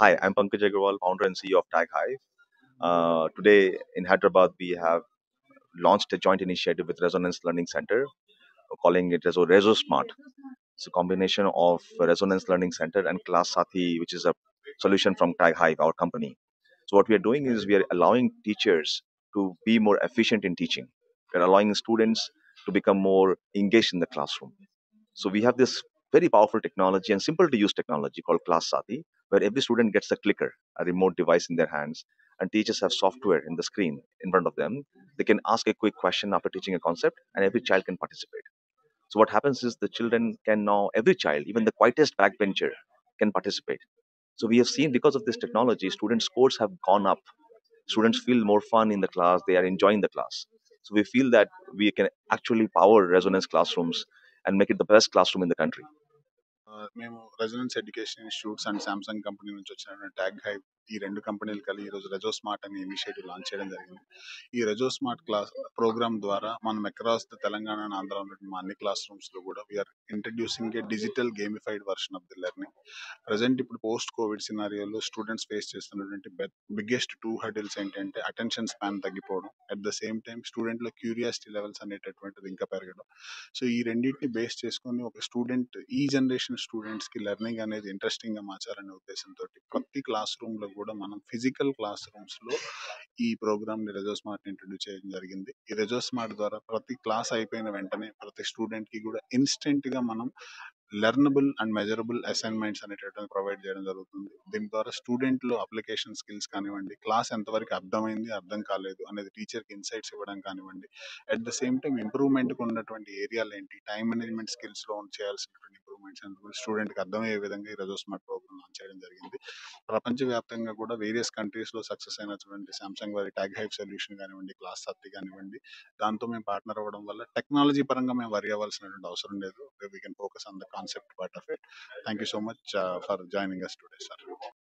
Hi, I'm Pankaj Agarwal, founder and CEO of Tag Hive. Today in Hyderabad, we have launched a joint initiative with Resonance Learning Center, calling it as Rezo Smart. It's a combination of Resonance Learning Center and Class Sathi, which is a solution from Tag Hive, our company. So what we are doing is we are allowing teachers to be more efficient in teaching. We're allowing students to become more engaged in the classroom. So we have this very powerful technology and simple to use technology called Class Sati, where every student gets a clicker, a remote device in their hands, and teachers have software in the screen in front of them. They can ask a quick question after teaching a concept, and every child can participate. So what happens is the children can now, every child, even the quietest backbencher, can participate. So we have seen because of this technology, student scores have gone up. Students feel more fun in the class. They are enjoying the class. So we feel that we can actually power resonance classrooms and make it the best classroom in the country. మేము residence education institutes and Samsung company నుంచి వచ్చినటువంటి Tag Hive ఈ రెండు కంపెనీలు కలిసి ఈరోజు Rezo smart అనే initiative launch చేయడం జరిగింది. ఈ రెజో స్మార్ట్ క్లాస్ ప్రోగ్రామ్ ద్వారా మనం across the Telangana and Andhra ఉన్నటువంటి మా అన్ని క్లాస్ రూమ్స్ లో కూడా we're introducing a digital gamified version of the learning. Present ఇప్పుడు పోస్ట్ కోవిడ్ సినారియోలో స్టూడెంట్స్ ఫేస్ చేస్తున్నటువంటి బిగ్గెస్ట్ టూ హర్డిల్స్ ఏంటంటే అటెన్షన్ స్పాన్ తగ్గిపోవడం, at the same time student లో క్యూరియాసిటీ లెవెల్స్ అనేటటువంటిది ఇంకా పెరగడం. సో ఈ రెండింటిని బేస్ చేసుకొని ఒక స్టూడెంట్, ఈ జనరేషన్ స్టూడెంట్స్ కి లెర్నింగ్ అనేది ఇంట్రెస్టింగ్ గా మార్చాలనే ఉద్దేశంతో ప్రతి క్లాస్ రూమ్ లో కూడా మనం ఫిజికల్ క్లాస్ రూమ్స్ లో ఈ ప్రోగ్రామ్ ని రెజో స్మార్ట్ ఇంట్రడ్యూస్ చేయడం జరిగింది. ఈ రెజో స్మార్ట్ ద్వారా ప్రతి క్లాస్ అయిపోయిన వెంటనే ప్రతి స్టూడెంట్ కి కూడా ఇన్స్టెంట్ గా మనం లెర్నబుల్ అండ్ మెజరబుల్ అసైన్మెంట్స్ అనేటటువంటి ప్రొవైడ్ చేయడం జరుగుతుంది. దీని ద్వారా స్టూడెంట్ లో అప్లికేషన్ స్కిల్స్ కానివ్వండి, క్లాస్ ఎంతవరకు అర్థమైంది, అర్థం కాలేదు అనేది టీచర్ కి ఇన్సైట్స్ ఇవ్వడం కానివ్వండి, at the same time improvement ఉన్నటువంటి ఏరియాలు ఏంటి, టైం మేనేజ్మెంట్ స్కిల్స్ లో చేయాల్సినటువంటి ఇంప్రూవ్మెంట్స్ స్టూడెంట్ కి అర్థమయ్యే విధంగా ఈ రోజు స్మార్ట్ ప్రోగ్రామ్ లాంచ్ చేయడం జరిగింది. ప్రపంచవ్యాప్తంగా కూడా వేరియస్ కంట్రీస్ లో సక్సెస్ అయినటువంటి సామ్సంగ్ వారి ట్యాగ్ హైవ్ సొల్యూషన్ కానివ్వండి, క్లాస్ సత్తి కానివ్వండి, దాంతో మేము పార్ట్నర్ అవ్వడం వల్ల టెక్నాలజీ పరంగా మేము వరి అవ్వాల్సినటువంటి అవసరం లేదు. We can focus on the concept part of it. Thank you so much for joining us today, sir.